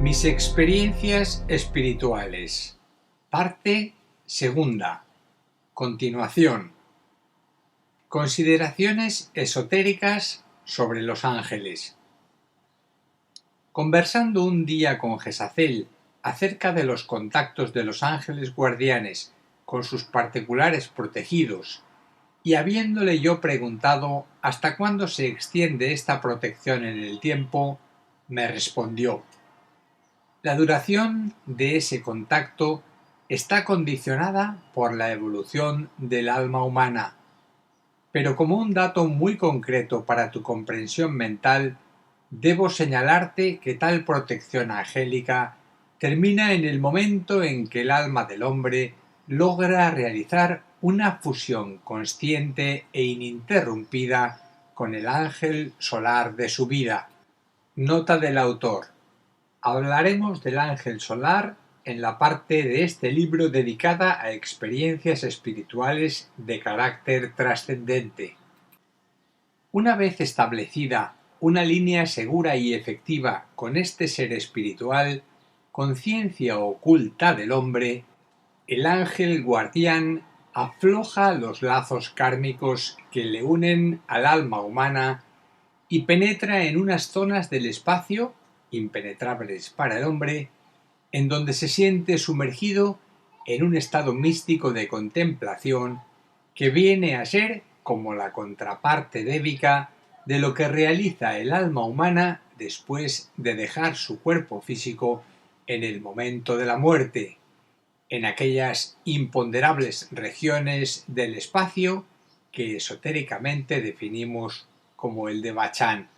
Mis experiencias espirituales. Parte segunda. Continuación. Consideraciones esotéricas sobre los ángeles. Conversando un día con Jezabel acerca de los contactos de los ángeles guardianes con sus particulares protegidos, y habiéndole yo preguntado hasta cuándo se extiende esta protección en el tiempo, me respondió: la duración de ese contacto está condicionada por la evolución del alma humana, pero como un dato muy concreto para tu comprensión mental, debo señalarte que tal protección angélica termina en el momento en que el alma del hombre logra realizar una fusión consciente e ininterrumpida con el ángel solar de su vida. Nota del autor. Hablaremos del ángel solar en la parte de este libro dedicada a experiencias espirituales de carácter trascendente. Una vez establecida una línea segura y efectiva con este ser espiritual, conciencia oculta del hombre, el ángel guardián afloja los lazos kármicos que le unen al alma humana y penetra en unas zonas del espacio impenetrables para el hombre, en donde se siente sumergido en un estado místico de contemplación que viene a ser como la contraparte débica de lo que realiza el alma humana después de dejar su cuerpo físico en el momento de la muerte, en aquellas imponderables regiones del espacio que esotéricamente definimos como el Devachan.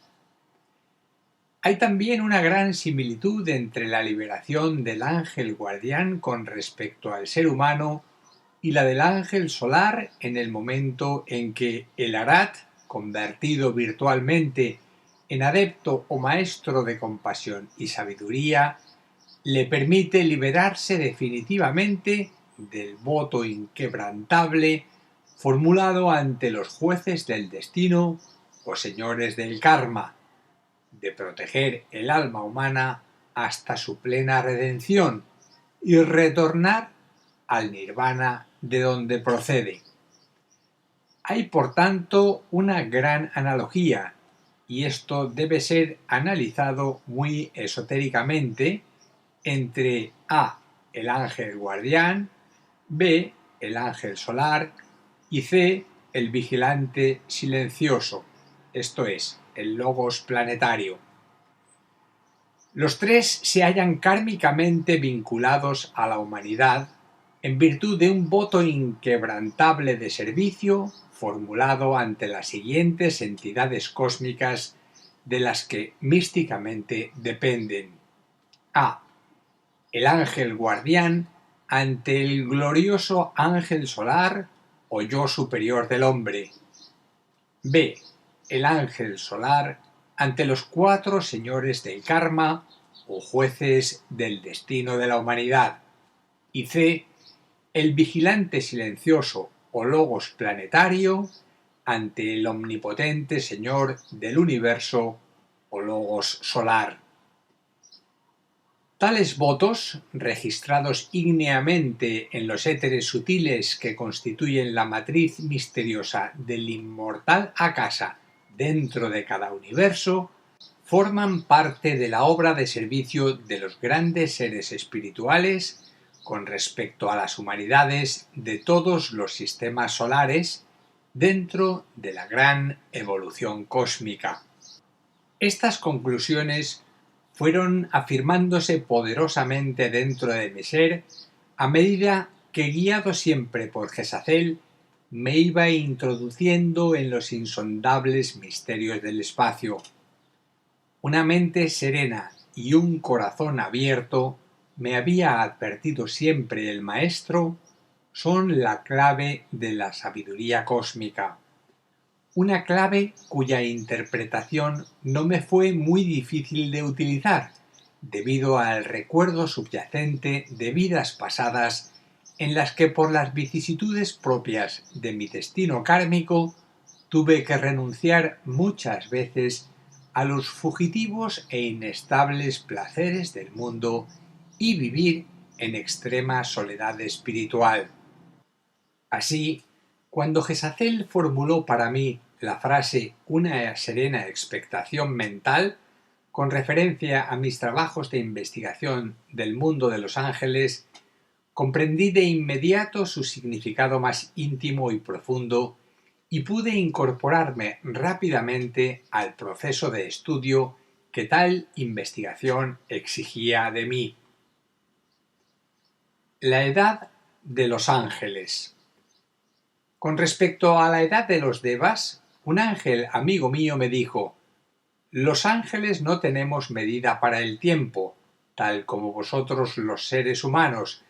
Hay también una gran similitud entre la liberación del ángel guardián con respecto al ser humano y la del ángel solar en el momento en que el Arat, convertido virtualmente en adepto o maestro de compasión y sabiduría, le permite liberarse definitivamente del voto inquebrantable formulado ante los jueces del destino o señores del karma, de proteger el alma humana hasta su plena redención y retornar al nirvana de donde procede. Hay, por tanto, una gran analogía, y esto debe ser analizado muy esotéricamente, entre A, el ángel guardián, B, el ángel solar, y C, el vigilante silencioso, esto es, el logos planetario. Los tres se hallan kármicamente vinculados a la humanidad en virtud de un voto inquebrantable de servicio formulado ante las siguientes entidades cósmicas de las que místicamente dependen. A. El ángel guardián ante el glorioso ángel solar o yo superior del hombre. B. El ángel solar ante los cuatro señores del karma o jueces del destino de la humanidad. Y C. El vigilante silencioso o logos planetario ante el omnipotente señor del universo o logos solar. Tales votos, registrados ígneamente en los éteres sutiles que constituyen la matriz misteriosa del inmortal Akasa dentro de cada universo, forman parte de la obra de servicio de los grandes seres espirituales con respecto a las humanidades de todos los sistemas solares dentro de la gran evolución cósmica. Estas conclusiones fueron afirmándose poderosamente dentro de mi ser a medida que, guiado siempre por Jezabel, me iba introduciendo en los insondables misterios del espacio. Una mente serena y un corazón abierto me había advertido siempre el maestro son la clave de la sabiduría cósmica. Una clave cuya interpretación no me fue muy difícil de utilizar, debido al recuerdo subyacente de vidas pasadas en las que por las vicisitudes propias de mi destino kármico tuve que renunciar muchas veces a los fugitivos e inestables placeres del mundo y vivir en extrema soledad espiritual. Así, cuando Gesazel formuló para mí la frase «una serena expectación mental», con referencia a mis trabajos de investigación del mundo de los ángeles, comprendí de inmediato su significado más íntimo y profundo y pude incorporarme rápidamente al proceso de estudio que tal investigación exigía de mí. La edad de los ángeles. Con respecto a la edad de los devas, un ángel amigo mío me dijo: «Los ángeles no tenemos medida para el tiempo, tal como vosotros los seres humanos,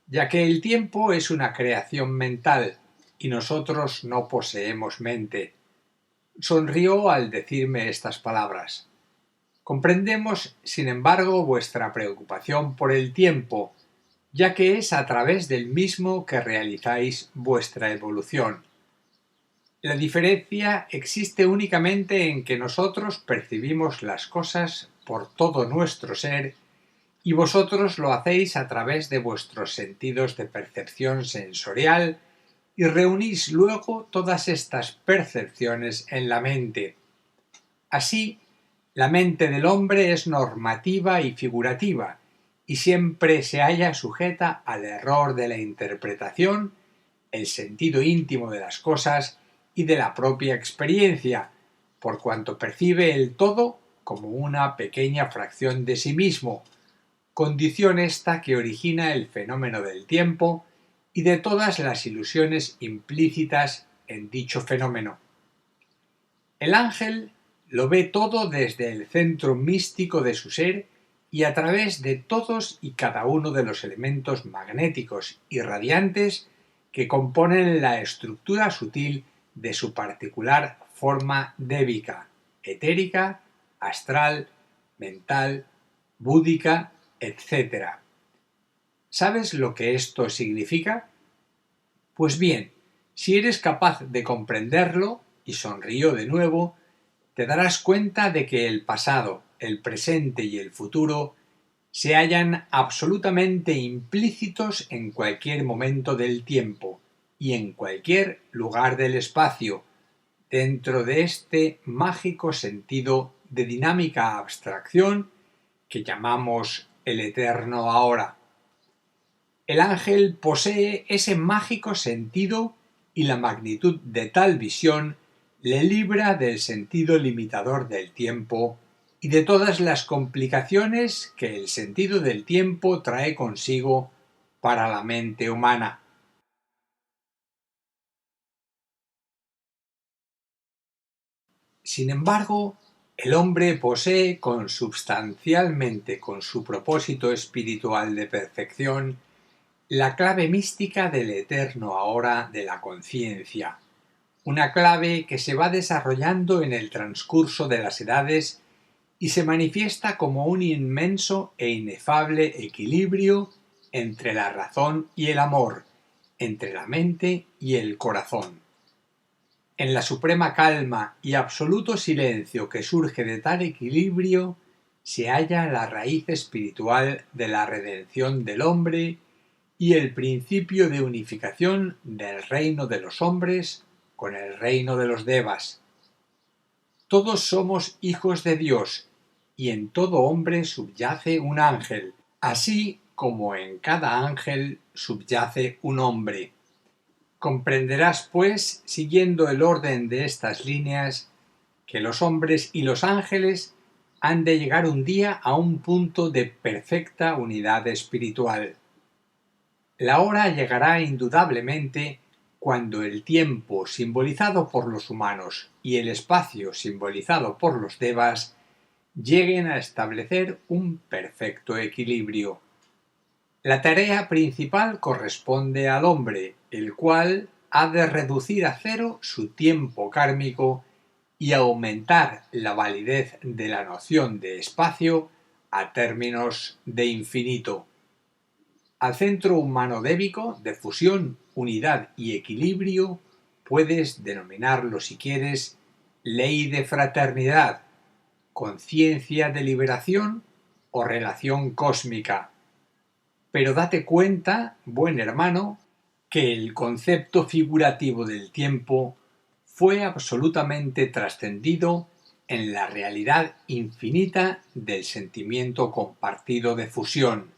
ya que el tiempo es una creación mental y nosotros no poseemos mente». Sonrió al decirme estas palabras. Comprendemos, sin embargo, vuestra preocupación por el tiempo, ya que es a través del mismo que realizáis vuestra evolución. La diferencia existe únicamente en que nosotros percibimos las cosas por todo nuestro ser y vosotros lo hacéis a través de vuestros sentidos de percepción sensorial y reunís luego todas estas percepciones en la mente. Así, la mente del hombre es normativa y figurativa y siempre se halla sujeta al error de la interpretación, el sentido íntimo de las cosas y de la propia experiencia, por cuanto percibe el todo como una pequeña fracción de sí mismo, condición esta que origina el fenómeno del tiempo y de todas las ilusiones implícitas en dicho fenómeno. El ángel lo ve todo desde el centro místico de su ser y a través de todos y cada uno de los elementos magnéticos y radiantes que componen la estructura sutil de su particular forma débica, etérica, astral, mental, búdica, etc. ¿Sabes lo que esto significa? Pues bien, si eres capaz de comprenderlo, y sonrió de nuevo, te darás cuenta de que el pasado, el presente y el futuro se hallan absolutamente implícitos en cualquier momento del tiempo y en cualquier lugar del espacio, dentro de este mágico sentido de dinámica abstracción que llamamos el eterno ahora. El ángel posee ese mágico sentido y la magnitud de tal visión le libra del sentido limitador del tiempo y de todas las complicaciones que el sentido del tiempo trae consigo para la mente humana. Sin embargo, el hombre posee consubstancialmente con su propósito espiritual de perfección la clave mística del eterno ahora de la conciencia, una clave que se va desarrollando en el transcurso de las edades y se manifiesta como un inmenso e inefable equilibrio entre la razón y el amor, entre la mente y el corazón. En la suprema calma y absoluto silencio que surge de tal equilibrio se halla la raíz espiritual de la redención del hombre y el principio de unificación del reino de los hombres con el reino de los devas. Todos somos hijos de Dios y en todo hombre subyace un ángel, así como en cada ángel subyace un hombre. Comprenderás, pues, siguiendo el orden de estas líneas, que los hombres y los ángeles han de llegar un día a un punto de perfecta unidad espiritual. La hora llegará indudablemente cuando el tiempo simbolizado por los humanos y el espacio simbolizado por los devas lleguen a establecer un perfecto equilibrio. La tarea principal corresponde al hombre, el cual ha de reducir a cero su tiempo kármico y aumentar la validez de la noción de espacio a términos de infinito. Al centro humano débico de fusión, unidad y equilibrio puedes denominarlo, si quieres, ley de fraternidad, conciencia de liberación o relación cósmica. Pero date cuenta, buen hermano, que el concepto figurativo del tiempo fue absolutamente trascendido en la realidad infinita del sentimiento compartido de fusión.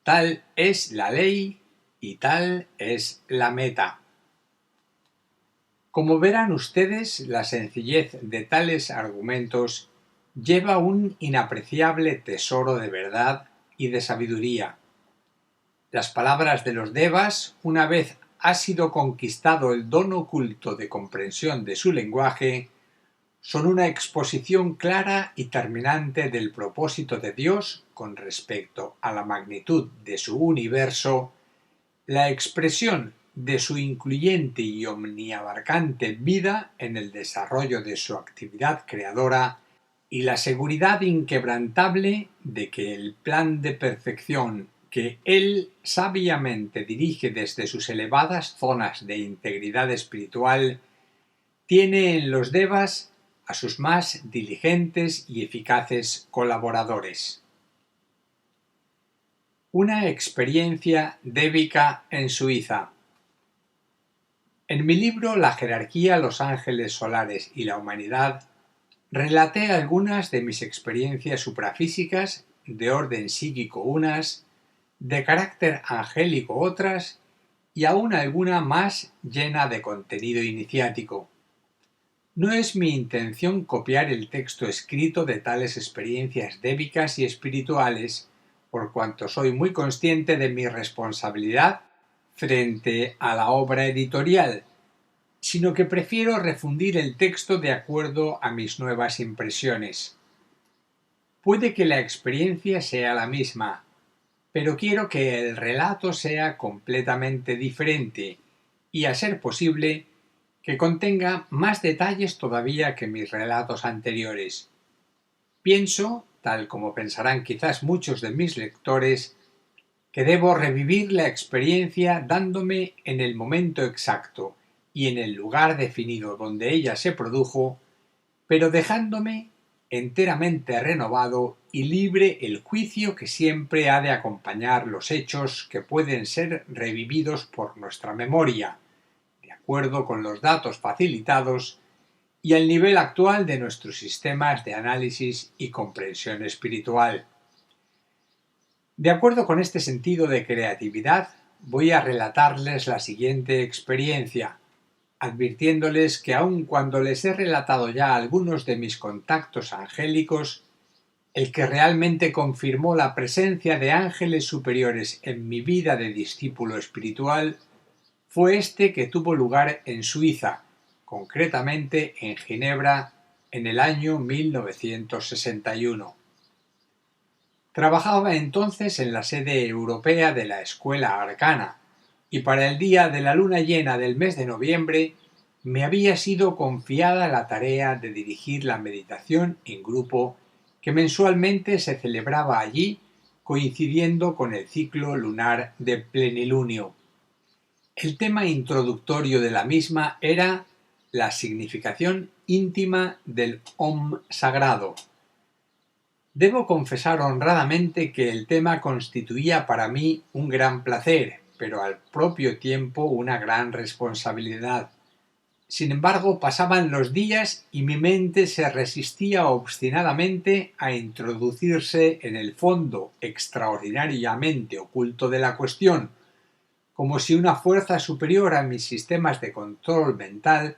Tal es la ley y tal es la meta. Como verán ustedes, la sencillez de tales argumentos lleva un inapreciable tesoro de verdad y de sabiduría. Las palabras de los devas, una vez ha sido conquistado el don oculto de comprensión de su lenguaje, son una exposición clara y terminante del propósito de Dios con respecto a la magnitud de su universo, la expresión de su incluyente y omniabarcante vida en el desarrollo de su actividad creadora y la seguridad inquebrantable de que el plan de perfección que Él sabiamente dirige desde sus elevadas zonas de integridad espiritual tiene en los devas a sus más diligentes y eficaces colaboradores. Una experiencia débica en Suiza. En mi libro La jerarquía, los ángeles solares y la humanidad, relaté algunas de mis experiencias suprafísicas de orden psíquico unas, de carácter angélico otras y aún alguna más llena de contenido iniciático. No es mi intención copiar el texto escrito de tales experiencias débicas y espirituales, por cuanto soy muy consciente de mi responsabilidad frente a la obra editorial, sino que prefiero refundir el texto de acuerdo a mis nuevas impresiones. Puede que la experiencia sea la misma, pero quiero que el relato sea completamente diferente y, a ser posible, que contenga más detalles todavía que mis relatos anteriores. Pienso, tal como pensarán quizás muchos de mis lectores, que debo revivir la experiencia dándome en el momento exacto y en el lugar definido donde ella se produjo, pero dejándome enteramente renovado y libre el juicio que siempre ha de acompañar los hechos que pueden ser revividos por nuestra memoria, de acuerdo con los datos facilitados y el nivel actual de nuestros sistemas de análisis y comprensión espiritual. De acuerdo con este sentido de creatividad, voy a relatarles la siguiente experiencia, advirtiéndoles que aun cuando les he relatado ya algunos de mis contactos angélicos, el que realmente confirmó la presencia de ángeles superiores en mi vida de discípulo espiritual fue este que tuvo lugar en Suiza, concretamente en Ginebra, en el año 1961. Trabajaba entonces en la sede europea de la Escuela Arcana, y para el día de la luna llena del mes de noviembre me había sido confiada la tarea de dirigir la meditación en grupo que mensualmente se celebraba allí, coincidiendo con el ciclo lunar de plenilunio. El tema introductorio de la misma era la significación íntima del Om sagrado. Debo confesar honradamente que el tema constituía para mí un gran placer, pero al propio tiempo una gran responsabilidad. Sin embargo, pasaban los días y mi mente se resistía obstinadamente a introducirse en el fondo extraordinariamente oculto de la cuestión, como si una fuerza superior a mis sistemas de control mental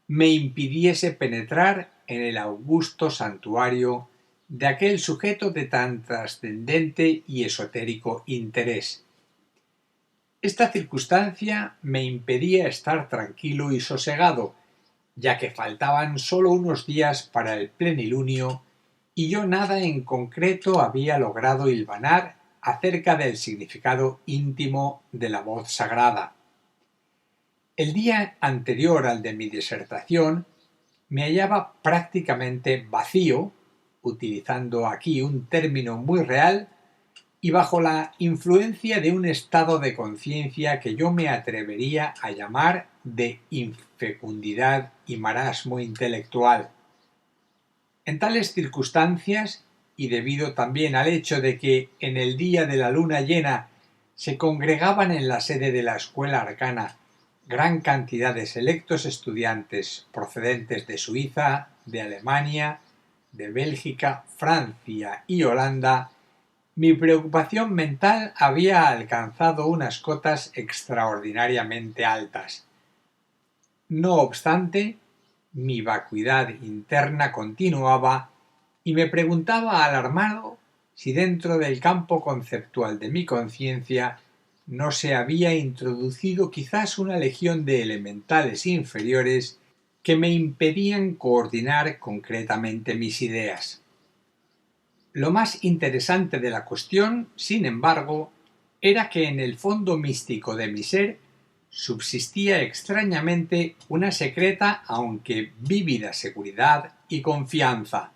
me impidiese penetrar en el augusto santuario de aquel sujeto de tan trascendente y esotérico interés. Esta circunstancia me impedía estar tranquilo y sosegado, ya que faltaban solo unos días para el plenilunio y yo nada en concreto había logrado hilvanar acerca del significado íntimo de la voz sagrada. El día anterior al de mi disertación me hallaba prácticamente vacío, utilizando aquí un término muy real, y bajo la influencia de un estado de conciencia que yo me atrevería a llamar de infecundidad y marasmo intelectual. En tales circunstancias, y debido también al hecho de que en el día de la luna llena se congregaban en la sede de la escuela arcana gran cantidad de selectos estudiantes procedentes de Suiza, de Alemania, de Bélgica, Francia y Holanda, mi preocupación mental había alcanzado unas cotas extraordinariamente altas. No obstante, mi vacuidad interna continuaba y me preguntaba alarmado si dentro del campo conceptual de mi conciencia no se había introducido quizás una legión de elementales inferiores que me impedían coordinar concretamente mis ideas. Lo más interesante de la cuestión, sin embargo, era que en el fondo místico de mi ser subsistía extrañamente una secreta aunque vívida seguridad y confianza.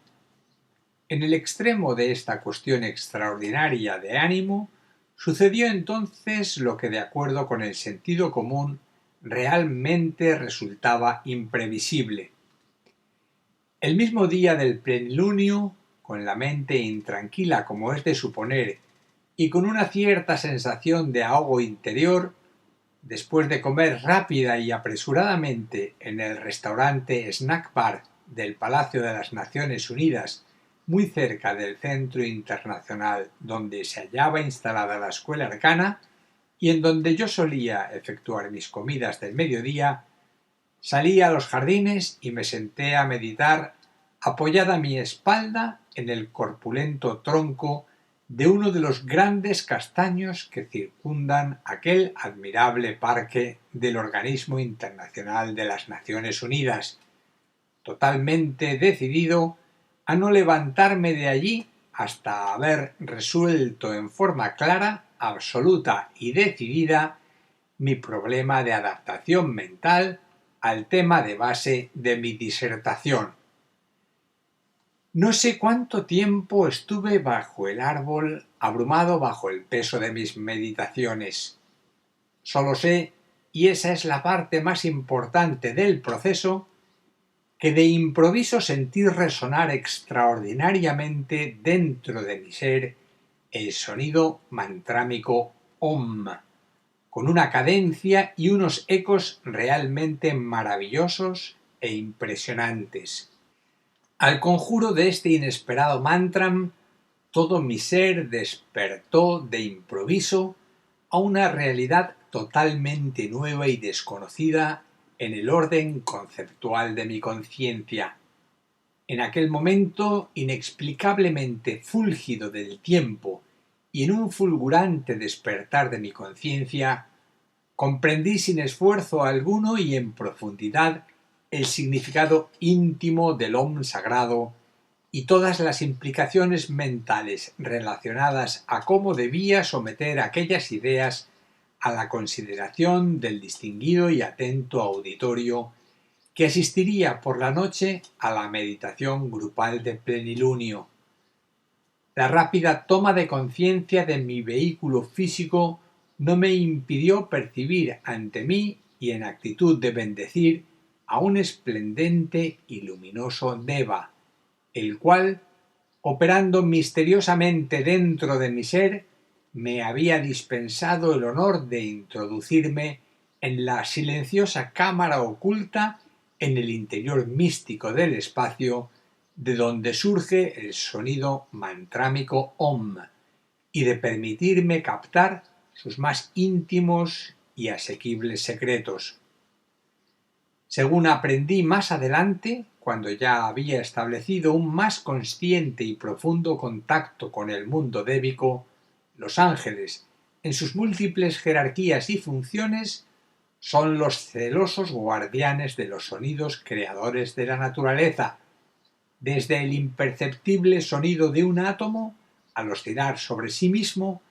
En el extremo de esta cuestión extraordinaria de ánimo, sucedió entonces lo que de acuerdo con el sentido común realmente resultaba imprevisible. El mismo día del plenilunio, con la mente intranquila como es de suponer y con una cierta sensación de ahogo interior, después de comer rápida y apresuradamente en el restaurante Snack Bar del Palacio de las Naciones Unidas, muy cerca del Centro Internacional donde se hallaba instalada la Escuela Arcana y en donde yo solía efectuar mis comidas del mediodía, salí a los jardines y me senté a meditar apoyada mi espalda en el corpulento tronco de uno de los grandes castaños que circundan aquel admirable parque del Organismo Internacional de las Naciones Unidas, totalmente decidido a no levantarme de allí hasta haber resuelto en forma clara, absoluta y decidida mi problema de adaptación mental al tema de base de mi disertación. No sé cuánto tiempo estuve bajo el árbol, abrumado bajo el peso de mis meditaciones. Solo sé, y esa es la parte más importante del proceso, que de improviso sentí resonar extraordinariamente dentro de mi ser el sonido mantrámico Om, con una cadencia y unos ecos realmente maravillosos e impresionantes. Al conjuro de este inesperado mantram, todo mi ser despertó de improviso a una realidad totalmente nueva y desconocida en el orden conceptual de mi conciencia. En aquel momento inexplicablemente fúlgido del tiempo y en un fulgurante despertar de mi conciencia, comprendí sin esfuerzo alguno y en profundidad el significado íntimo del Om sagrado y todas las implicaciones mentales relacionadas a cómo debía someter aquellas ideas a la consideración del distinguido y atento auditorio que asistiría por la noche a la meditación grupal de plenilunio. La rápida toma de conciencia de mi vehículo físico no me impidió percibir ante mí y en actitud de bendecir a un esplendente y luminoso Deva, el cual, operando misteriosamente dentro de mi ser, me había dispensado el honor de introducirme en la silenciosa cámara oculta en el interior místico del espacio, de donde surge el sonido mantrámico Om, y de permitirme captar sus más íntimos y asequibles secretos. Según aprendí más adelante, cuando ya había establecido un más consciente y profundo contacto con el mundo débico, los ángeles, en sus múltiples jerarquías y funciones, son los celosos guardianes de los sonidos creadores de la naturaleza, desde el imperceptible sonido de un átomo, al oscilar sobre sí mismo,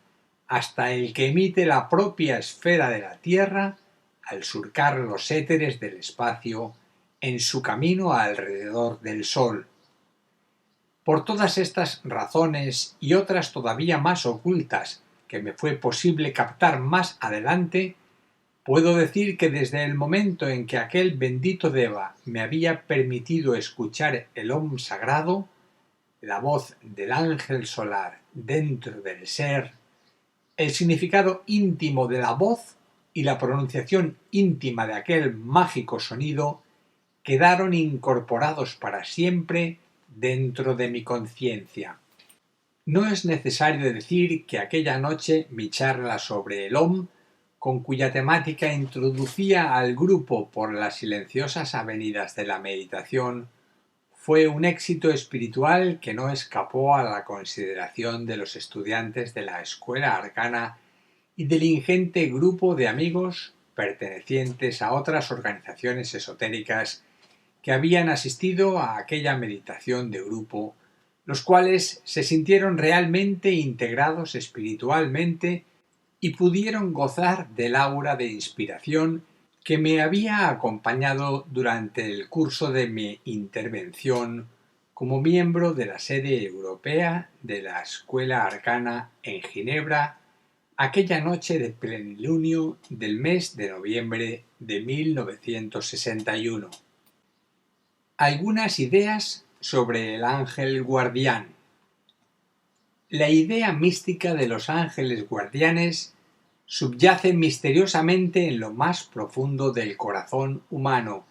hasta el que emite la propia esfera de la Tierra al surcar los éteres del espacio en su camino alrededor del Sol. Por todas estas razones y otras todavía más ocultas que me fue posible captar más adelante, puedo decir que desde el momento en que aquel bendito Deva me había permitido escuchar el Om sagrado, la voz del ángel solar dentro del ser, el significado íntimo de la voz y la pronunciación íntima de aquel mágico sonido quedaron incorporados para siempre dentro de mi conciencia. No es necesario decir que aquella noche mi charla sobre el Om, con cuya temática introducía al grupo por las silenciosas avenidas de la meditación, fue un éxito espiritual que no escapó a la consideración de los estudiantes de la Escuela Arcana y del ingente grupo de amigos pertenecientes a otras organizaciones esotéricas que habían asistido a aquella meditación de grupo, los cuales se sintieron realmente integrados espiritualmente y pudieron gozar del aura de inspiración que me había acompañado durante el curso de mi intervención como miembro de la sede europea de la Escuela Arcana en Ginebra, aquella noche de plenilunio del mes de noviembre de 1961. Algunas ideas sobre el ángel guardián. La idea mística de los ángeles guardianes subyace misteriosamente en lo más profundo del corazón humano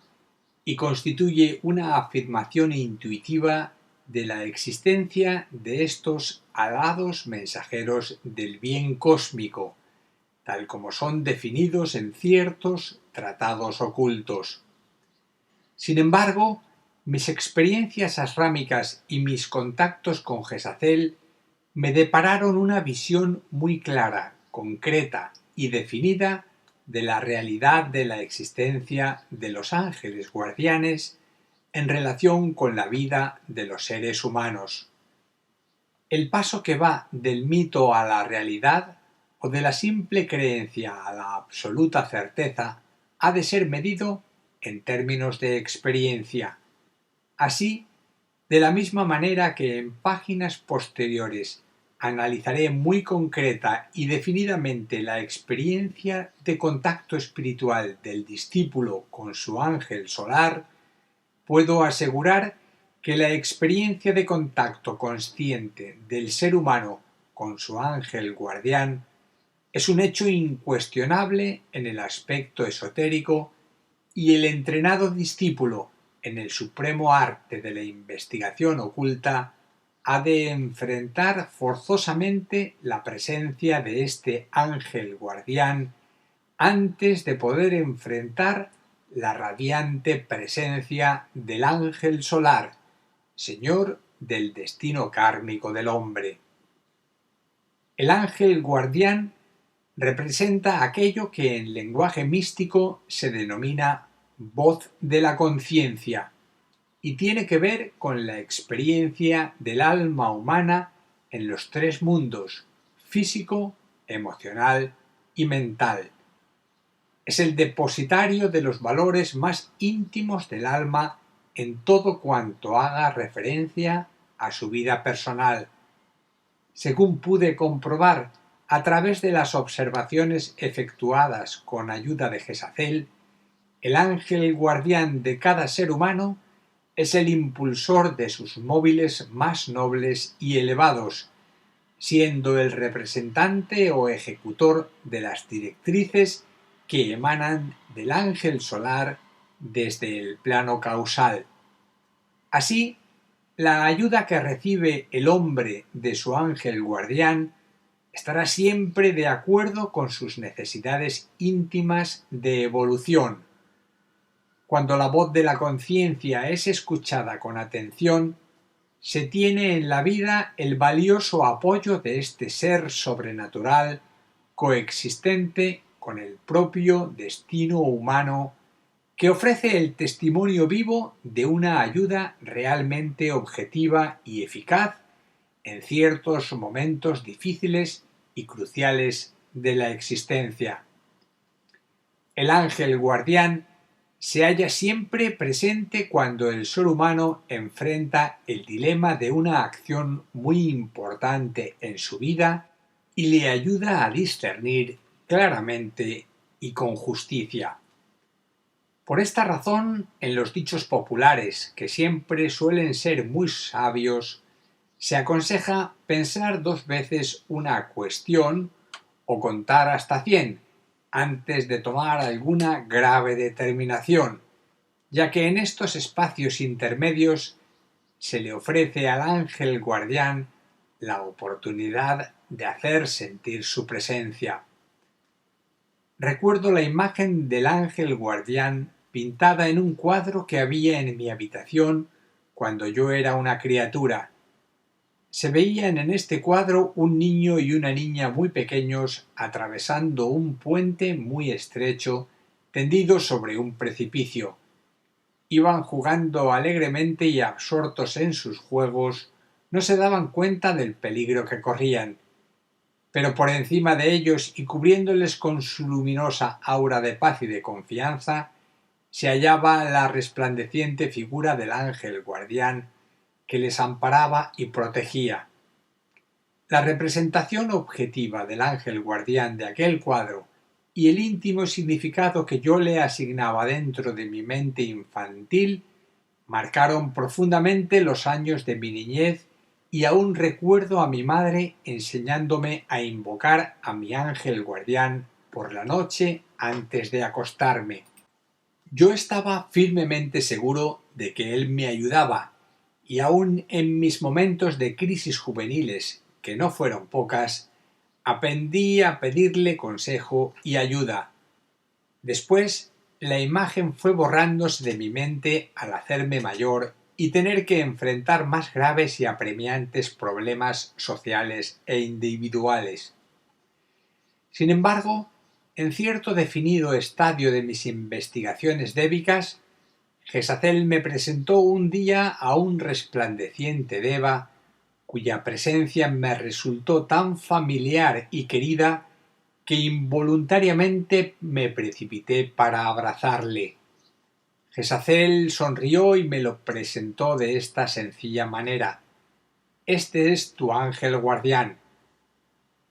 y constituye una afirmación intuitiva de la existencia de estos alados mensajeros del bien cósmico, tal como son definidos en ciertos tratados ocultos. Sin embargo, mis experiencias asrámicas y mis contactos con Gesazel me depararon una visión muy clara, concreta y definida de la realidad de la existencia de los ángeles guardianes en relación con la vida de los seres humanos. El paso que va del mito a la realidad o de la simple creencia a la absoluta certeza ha de ser medido en términos de experiencia. Así, de la misma manera que en páginas posteriores analizaré muy concreta y definidamente la experiencia de contacto espiritual del discípulo con su ángel solar, puedo asegurar que la experiencia de contacto consciente del ser humano con su ángel guardián es un hecho incuestionable en el aspecto esotérico y el entrenado discípulo en el supremo arte de la investigación oculta ha de enfrentar forzosamente la presencia de este ángel guardián antes de poder enfrentar la radiante presencia del ángel solar, señor del destino kármico del hombre. El ángel guardián representa aquello que en lenguaje místico se denomina voz de la conciencia y tiene que ver con la experiencia del alma humana en los tres mundos: físico, emocional y mental. Es el depositario de los valores más íntimos del alma en todo cuanto haga referencia a su vida personal. Según pude comprobar a través de las observaciones efectuadas con ayuda de Gesazel, el ángel guardián de cada ser humano es el impulsor de sus móviles más nobles y elevados, siendo el representante o ejecutor de las directrices que emanan del ángel solar desde el plano causal. Así, la ayuda que recibe el hombre de su ángel guardián estará siempre de acuerdo con sus necesidades íntimas de evolución. Cuando la voz de la conciencia es escuchada con atención, se tiene en la vida el valioso apoyo de este ser sobrenatural coexistente con el propio destino humano, que ofrece el testimonio vivo de una ayuda realmente objetiva y eficaz en ciertos momentos difíciles y cruciales de la existencia. El ángel guardián se halla siempre presente cuando el ser humano enfrenta el dilema de una acción muy importante en su vida y le ayuda a discernir claramente y con justicia. Por esta razón, en los dichos populares, que siempre suelen ser muy sabios, se aconseja pensar 2 veces una cuestión o contar hasta 100 antes de tomar alguna grave determinación, ya que en estos espacios intermedios se le ofrece al ángel guardián la oportunidad de hacer sentir su presencia. Recuerdo la imagen del ángel guardián pintada en un cuadro que había en mi habitación cuando yo era una criatura. Se veían en este cuadro un niño y una niña muy pequeños atravesando un puente muy estrecho tendido sobre un precipicio. Iban jugando alegremente y absortos en sus juegos, no se daban cuenta del peligro que corrían. Pero por encima de ellos y cubriéndoles con su luminosa aura de paz y de confianza, se hallaba la resplandeciente figura del ángel guardián que les amparaba y protegía. La representación objetiva del ángel guardián de aquel cuadro y el íntimo significado que yo le asignaba dentro de mi mente infantil marcaron profundamente los años de mi niñez y aún recuerdo a mi madre enseñándome a invocar a mi ángel guardián por la noche antes de acostarme. Yo estaba firmemente seguro de que él me ayudaba y aún en mis momentos de crisis juveniles, que no fueron pocas, aprendí a pedirle consejo y ayuda. Después, la imagen fue borrándose de mi mente al hacerme mayor y tener que enfrentar más graves y apremiantes problemas sociales e individuales. Sin embargo, en cierto definido estadio de mis investigaciones débicas, Gesazel me presentó un día a un resplandeciente deva cuya presencia me resultó tan familiar y querida que involuntariamente me precipité para abrazarle. Gesazel sonrió y me lo presentó de esta sencilla manera: «Este es tu ángel guardián».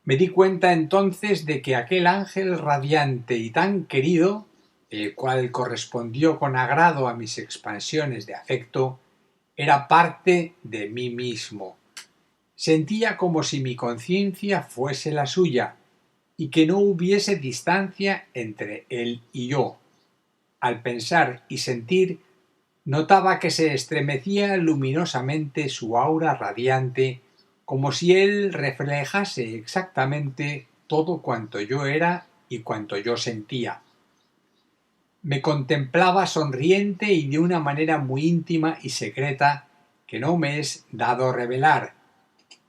Me di cuenta entonces de que aquel ángel radiante y tan querido, el cual correspondió con agrado a mis expansiones de afecto, era parte de mí mismo. Sentía como si mi conciencia fuese la suya y que no hubiese distancia entre él y yo. Al pensar y sentir, notaba que se estremecía luminosamente su aura radiante, como si él reflejase exactamente todo cuanto yo era y cuanto yo sentía. Me contemplaba sonriente y de una manera muy íntima y secreta que no me es dado revelar.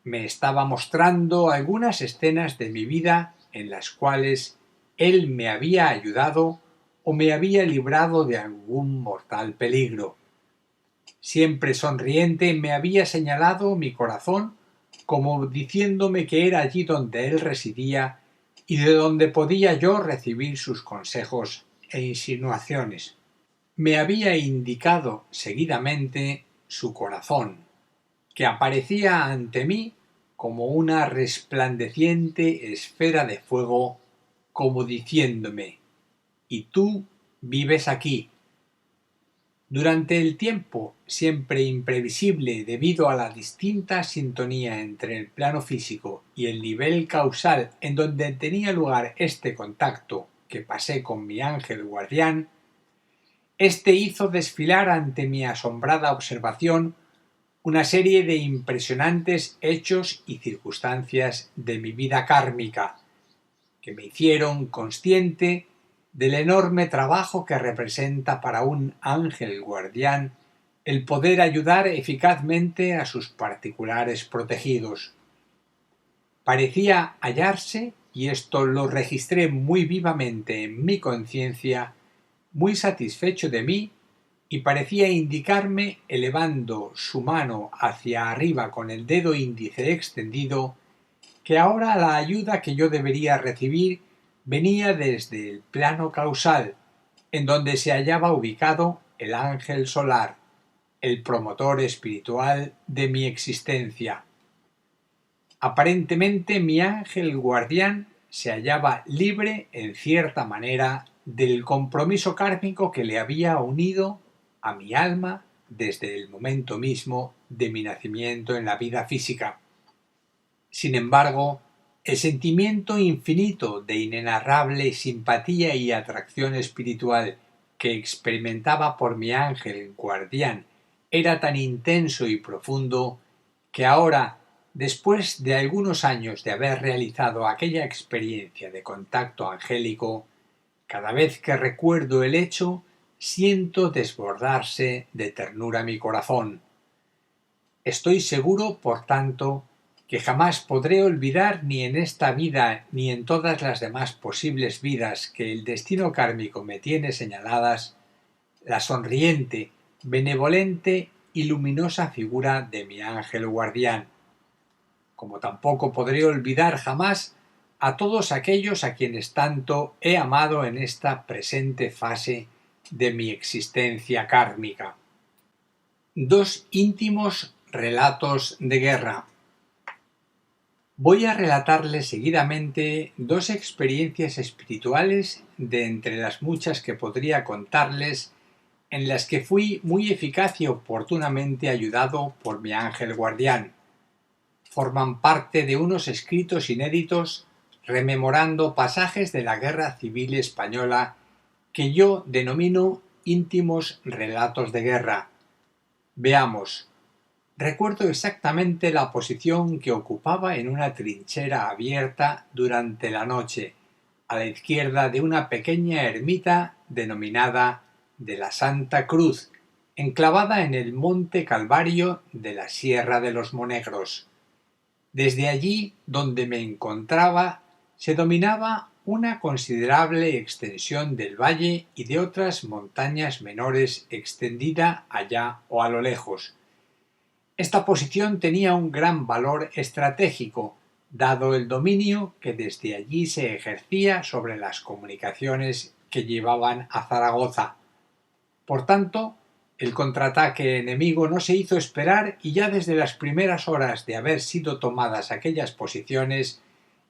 Me estaba mostrando algunas escenas de mi vida en las cuales él me había ayudado o me había librado de algún mortal peligro. Siempre sonriente me había señalado mi corazón como diciéndome que era allí donde él residía y de donde podía yo recibir sus consejos e insinuaciones. Me había indicado seguidamente su corazón, que aparecía ante mí como una resplandeciente esfera de fuego, como diciéndome: «Y tú vives aquí». Durante el tiempo, siempre imprevisible debido a la distinta sintonía entre el plano físico y el nivel causal en donde tenía lugar este contacto que pasé con mi ángel guardián, este hizo desfilar ante mi asombrada observación una serie de impresionantes hechos y circunstancias de mi vida kármica, que me hicieron consciente del enorme trabajo que representa para un ángel guardián el poder ayudar eficazmente a sus particulares protegidos. Parecía hallarse, y esto lo registré muy vivamente en mi conciencia, muy satisfecho de mí, y parecía indicarme, elevando su mano hacia arriba con el dedo índice extendido, que ahora la ayuda que yo debería recibir venía desde el plano causal, en donde se hallaba ubicado el ángel solar, el promotor espiritual de mi existencia. Aparentemente mi ángel guardián se hallaba libre en cierta manera del compromiso kármico que le había unido a mi alma desde el momento mismo de mi nacimiento en la vida física. Sin embargo, el sentimiento infinito de inenarrable simpatía y atracción espiritual que experimentaba por mi ángel guardián era tan intenso y profundo que ahora, después de algunos años de haber realizado aquella experiencia de contacto angélico, cada vez que recuerdo el hecho, siento desbordarse de ternura mi corazón. Estoy seguro, por tanto, que jamás podré olvidar ni en esta vida ni en todas las demás posibles vidas que el destino kármico me tiene señaladas, la sonriente, benevolente y luminosa figura de mi ángel guardián, como tampoco podré olvidar jamás a todos aquellos a quienes tanto he amado en esta presente fase de mi existencia kármica. Dos íntimos relatos de guerra. Voy a relatarles seguidamente dos experiencias espirituales de entre las muchas que podría contarles en las que fui muy eficaz y oportunamente ayudado por mi ángel guardián. Forman parte de unos escritos inéditos rememorando pasajes de la Guerra Civil Española que yo denomino íntimos relatos de guerra. Veamos. Recuerdo exactamente la posición que ocupaba en una trinchera abierta durante la noche, a la izquierda de una pequeña ermita denominada de la Santa Cruz, enclavada en el Monte Calvario de la Sierra de los Monegros. Desde allí donde me encontraba se dominaba una considerable extensión del valle y de otras montañas menores extendida allá o a lo lejos. Esta posición tenía un gran valor estratégico, dado el dominio que desde allí se ejercía sobre las comunicaciones que llevaban a Zaragoza. Por tanto, el contraataque enemigo no se hizo esperar y ya desde las primeras horas de haber sido tomadas aquellas posiciones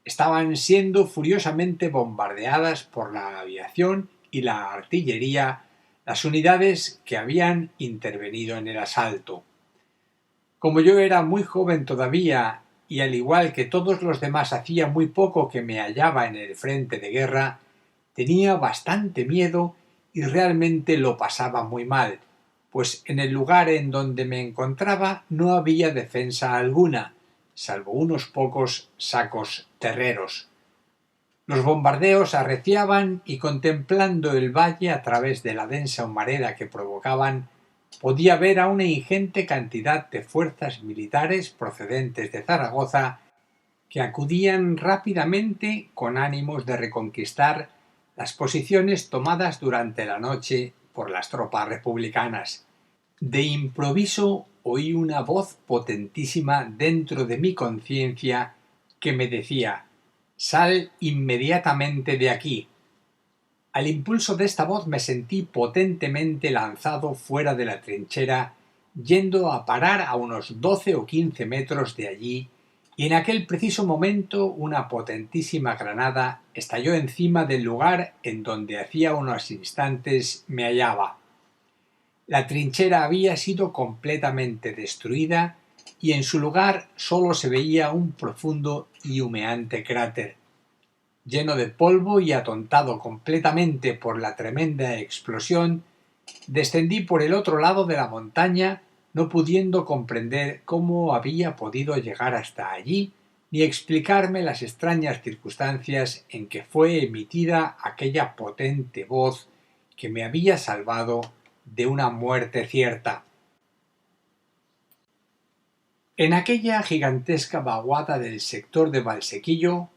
estaban siendo furiosamente bombardeadas por la aviación y la artillería las unidades que habían intervenido en el asalto. Como yo era muy joven todavía y al igual que todos los demás hacía muy poco que me hallaba en el frente de guerra, tenía bastante miedo y realmente lo pasaba muy mal, pues en el lugar en donde me encontraba no había defensa alguna, salvo unos pocos sacos terreros. Los bombardeos arreciaban y contemplando el valle a través de la densa humareda que provocaban, podía ver a una ingente cantidad de fuerzas militares procedentes de Zaragoza que acudían rápidamente con ánimos de reconquistar las posiciones tomadas durante la noche por las tropas republicanas. De improviso oí una voz potentísima dentro de mi conciencia que me decía: «Sal inmediatamente de aquí». Al impulso de esta voz me sentí potentemente lanzado fuera de la trinchera, yendo a parar a unos 12 o 15 metros de allí, y en aquel preciso momento una potentísima granada estalló encima del lugar en donde hacía unos instantes me hallaba. La trinchera había sido completamente destruida y en su lugar solo se veía un profundo y humeante cráter. Lleno de polvo y atontado completamente por la tremenda explosión, descendí por el otro lado de la montaña, no pudiendo comprender cómo había podido llegar hasta allí, ni explicarme las extrañas circunstancias en que fue emitida aquella potente voz que me había salvado de una muerte cierta. En aquella gigantesca vaguada del sector de Valsequillo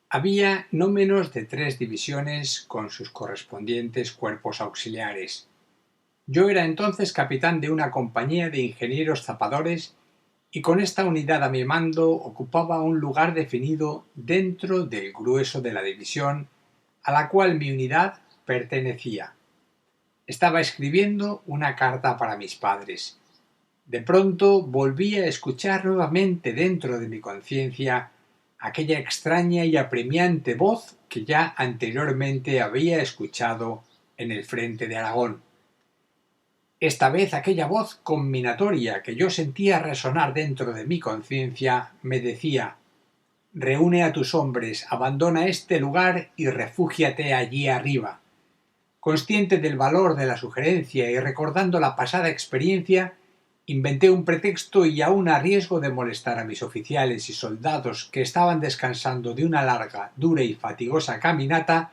había no menos de 3 divisiones con sus correspondientes cuerpos auxiliares. Yo era entonces capitán de una compañía de ingenieros zapadores y con esta unidad a mi mando ocupaba un lugar definido dentro del grueso de la división a la cual mi unidad pertenecía. Estaba escribiendo una carta para mis padres. De pronto volví a escuchar nuevamente dentro de mi conciencia aquella extraña y apremiante voz que ya anteriormente había escuchado en el frente de Aragón. Esta vez aquella voz combinatoria que yo sentía resonar dentro de mi conciencia me decía: reúne a tus hombres, abandona este lugar y refúgiate allí arriba. Consciente del valor de la sugerencia y recordando la pasada experiencia, inventé un pretexto y aun a riesgo de molestar a mis oficiales y soldados que estaban descansando de una larga, dura y fatigosa caminata,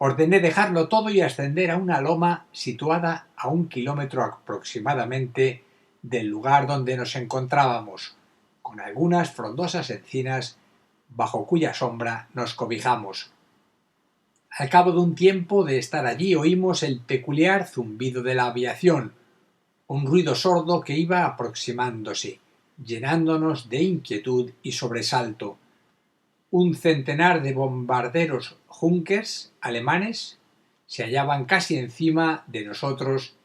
ordené dejarlo todo y ascender a una loma situada a 1 kilómetro aproximadamente del lugar donde nos encontrábamos, con algunas frondosas encinas bajo cuya sombra nos cobijamos. Al cabo de un tiempo de estar allí oímos el peculiar zumbido de la aviación, un ruido sordo que iba aproximándose, llenándonos de inquietud y sobresalto. Un centenar de bombarderos Junkers alemanes se hallaban casi encima de nosotros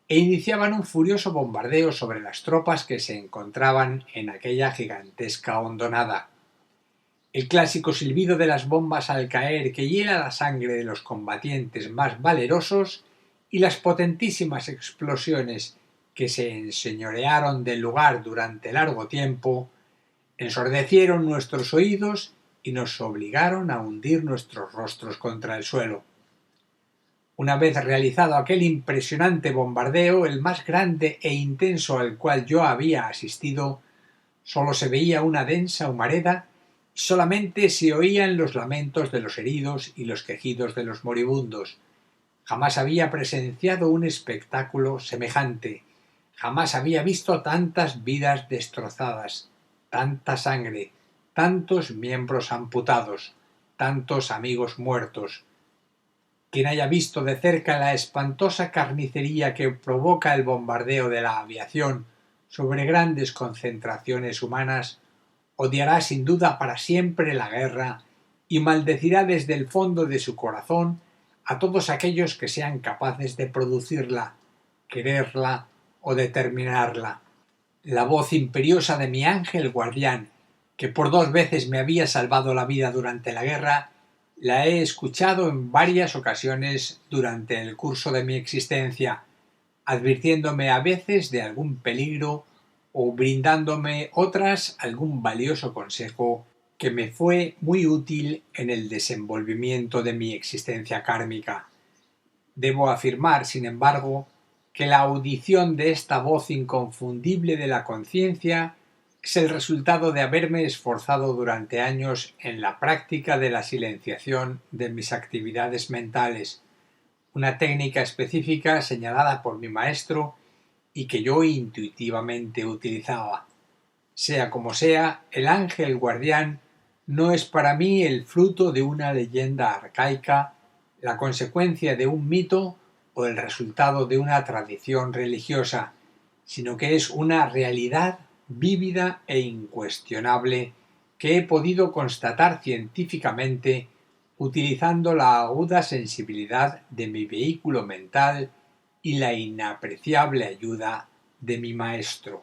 e iniciaban un furioso bombardeo sobre las tropas que se encontraban en aquella gigantesca hondonada. El clásico silbido de las bombas al caer que hiela la sangre de los combatientes más valerosos y las potentísimas explosiones que se enseñorearon del lugar durante largo tiempo ensordecieron nuestros oídos y nos obligaron a hundir nuestros rostros contra el suelo. Una vez realizado aquel impresionante bombardeo, el más grande e intenso al cual yo había asistido, solo se veía una densa humareda y solamente se oían los lamentos de los heridos y los quejidos de los moribundos. Jamás había presenciado un espectáculo semejante. Jamás había visto tantas vidas destrozadas, tanta sangre, tantos miembros amputados, tantos amigos muertos. Quien haya visto de cerca la espantosa carnicería que provoca el bombardeo de la aviación sobre grandes concentraciones humanas, odiará sin duda para siempre la guerra y maldecirá desde el fondo de su corazón a todos aquellos que sean capaces de producirla, quererla o determinarla. La voz imperiosa de mi ángel guardián, que por 2 veces me había salvado la vida durante la guerra, la he escuchado en varias ocasiones durante el curso de mi existencia, advirtiéndome a veces de algún peligro o brindándome otras algún valioso consejo que me fue muy útil en el desenvolvimiento de mi existencia kármica. Debo afirmar, sin embargo, que la audición de esta voz inconfundible de la conciencia es el resultado de haberme esforzado durante años en la práctica de la silenciación de mis actividades mentales, una técnica específica señalada por mi maestro y que yo intuitivamente utilizaba. Sea como sea, el ángel guardián no es para mí el fruto de una leyenda arcaica, la consecuencia de un mito o el resultado de una tradición religiosa, sino que es una realidad vívida e incuestionable que he podido constatar científicamente utilizando la aguda sensibilidad de mi vehículo mental y la inapreciable ayuda de mi maestro.